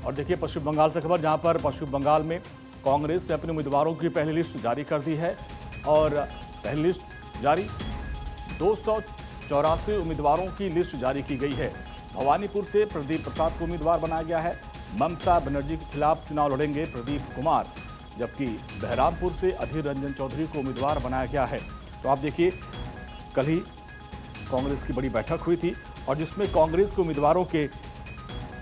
और देखिए पश्चिम बंगाल से खबर, जहां पर पश्चिम बंगाल में कांग्रेस ने अपने उम्मीदवारों की पहली लिस्ट जारी कर दी है और पहली लिस्ट जारी 284 उम्मीदवारों की लिस्ट जारी की गई है। भवानीपुर से प्रदीप प्रसाद को उम्मीदवार बनाया गया है। ममता बनर्जी के खिलाफ चुनाव लड़ेंगे प्रदीप कुमार, जबकि बहरामपुर से अधीर रंजन चौधरी को उम्मीदवार बनाया गया है। तो आप देखिए, कल ही कांग्रेस की बड़ी बैठक हुई थी और जिसमें कांग्रेस के उम्मीदवारों के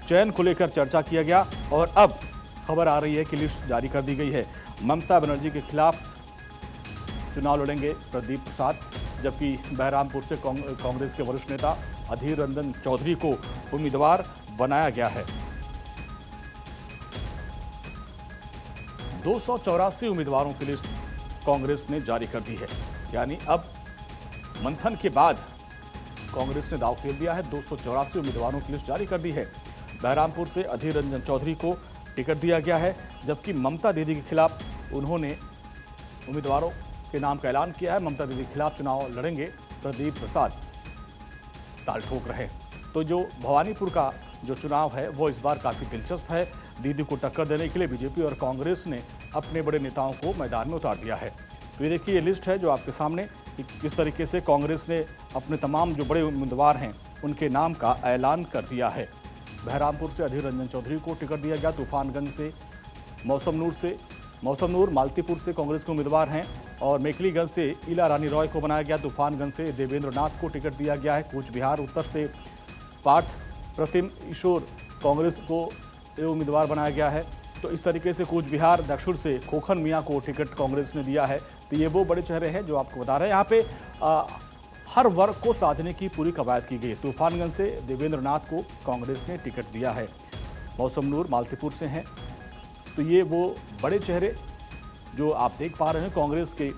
चयन को लेकर चर्चा किया गया और अब खबर आ रही है कि लिस्ट जारी कर दी गई है। ममता बनर्जी के खिलाफ चुनाव लड़ेंगे प्रदीप प्रसाद, जबकि बहरामपुर से कांग्रेस के वरिष्ठ नेता अधीर रंजन चौधरी को उम्मीदवार बनाया गया है। 284 उम्मीदवारों की लिस्ट कांग्रेस ने जारी कर दी है। यानी अब मंथन के बाद कांग्रेस ने दांव खेल दिया है। 284 उम्मीदवारों की लिस्ट जारी कर दी है। बहरामपुर से अधीर रंजन चौधरी को टिकट दिया गया है, जबकि ममता दीदी के खिलाफ उन्होंने उम्मीदवारों के नाम का ऐलान किया है। ममता दीदी के खिलाफ चुनाव लड़ेंगे प्रदीप प्रसाद, ताल ठोक रहे। तो जो भवानीपुर का जो चुनाव है वो इस बार काफी दिलचस्प है। दीदी को टक्कर देने के लिए बीजेपी और कांग्रेस ने अपने बड़े नेताओं को मैदान में उतार दिया है। तो ये देखिए, ये लिस्ट है जो आपके सामने, किस तरीके से कांग्रेस ने अपने तमाम जो बड़े उम्मीदवार हैं उनके नाम का ऐलान कर दिया है। बहरामपुर से अधीर रंजन चौधरी को टिकट दिया गया। तूफानगंज से मौसम नूर मालतीपुर से कांग्रेस के उम्मीदवार हैं और मेखलीगंज से इला रानी रॉय को बनाया गया। तूफानगंज से देवेंद्र नाथ को टिकट दिया गया है। कूच बिहार उत्तर से पार्थ प्रतिम ईश्वर कांग्रेस को उम्मीदवार बनाया गया है। तो इस तरीके से कूच बिहार दक्षिण से खोखन मियां को टिकट कांग्रेस ने दिया है। तो ये वो बड़े चेहरे हैं जो आपको बता रहे हैं। यहाँ पे हर वर्ग को साधने की पूरी कवायद की गई है। तूफानगंज से देवेंद्र नाथ को कांग्रेस ने टिकट दिया है। मौसम नूर मालतीपुर से हैं। तो ये वो बड़े चेहरे जो आप देख पा रहे हैं कांग्रेस के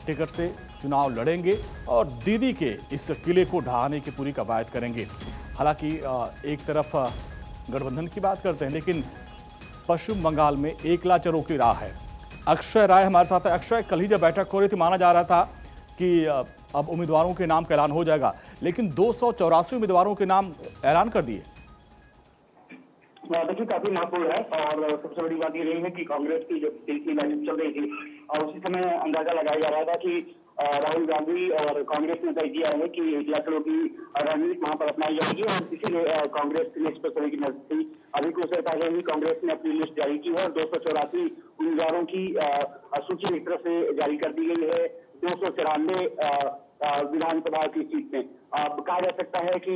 टिकट से चुनाव लड़ेंगे और दीदी के इस किले को ढहाने की पूरी कवायद करेंगे। हालांकि एक तरफ गठबंधन की बात करते हैं, लेकिन पश्चिम बंगाल में एकला चरों की राह है। अक्षय राय हमारे साथ है। अक्षय, कल ही जब बैठक हो रही थी माना जा रहा था कि अब उम्मीदवारों के नाम का ऐलान हो जाएगा, लेकिन 284 उम्मीदवारों के नाम ऐलान कर दिए। देखिए, काफी महत्वपूर्ण है और सबसे बड़ी बात ये रही है कि कांग्रेस की जो तीसरी बैठक चल रही थी और उसी समय अंदाजा लगाया जा रहा था कि राहुल गांधी और कांग्रेस ने तय किया है कि 1 लाख करोड़ की रणनीति वहां पर अपनाई जाएगी और इसीलिए कांग्रेस की लिस्ट पर सभी की नजर थी। अभी कुछ देर पहले ही कांग्रेस ने अपनी लिस्ट जारी की है और 284 उम्मीदवारों की सूची एक तरह से जारी कर दी गई है। 294 विधानसभा की सीट में कहा जा सकता है कि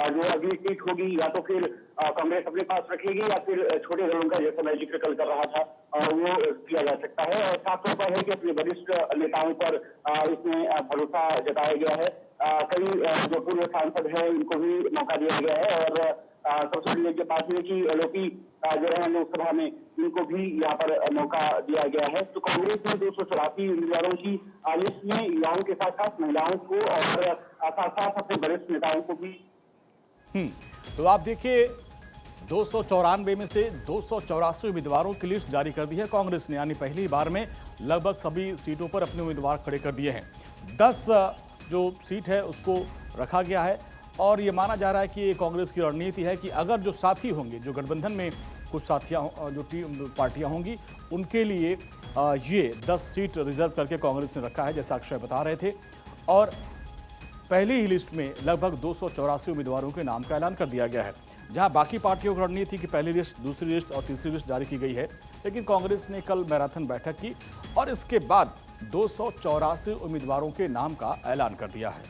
जो अगली सीट होगी या तो फिर कांग्रेस अपने पास रखेगी या फिर छोटे दलों का, जैसा मैं जिक्र कल कर रहा था, वो किया जा सकता है। और साफ तौर पर है कि अपने वरिष्ठ नेताओं पर इसमें भरोसा जताया गया है। कई जो पूर्व सांसद हैं उनको भी मौका दिया गया है और सबसे बड़ी जो बात है कि एलओपी जो है लोकसभा में इनको भी यहाँ पर मौका दिया गया है। तो कांग्रेस ने 284 उम्मीदवारों की लिस्ट में युवाओं के साथ साथ महिलाओं को और साथ साथ अपने वरिष्ठ नेताओं को भी। तो आप देखिए, 294 में से 284 उम्मीदवारों की लिस्ट जारी कर दी है कांग्रेस ने। यानी पहली बार में लगभग सभी सीटों पर अपने उम्मीदवार खड़े कर दिए हैं। 10 जो सीट है उसको रखा गया है और ये माना जा रहा है कि ये कांग्रेस की रणनीति है कि अगर जो साथी होंगे, जो गठबंधन में कुछ साथियां जो पार्टियां होंगी, उनके लिए ये 10 सीट रिजर्व करके कांग्रेस ने रखा है, जैसा अक्षय बता रहे थे। और पहली ही लिस्ट में लगभग 284 उम्मीदवारों के नाम का ऐलान कर दिया गया है। जहां बाकी पार्टियों की रणनीति की पहली लिस्ट, दूसरी लिस्ट और तीसरी लिस्ट जारी की गई है, लेकिन कांग्रेस ने कल मैराथन बैठक की और इसके बाद 284 उम्मीदवारों के नाम का ऐलान कर दिया है।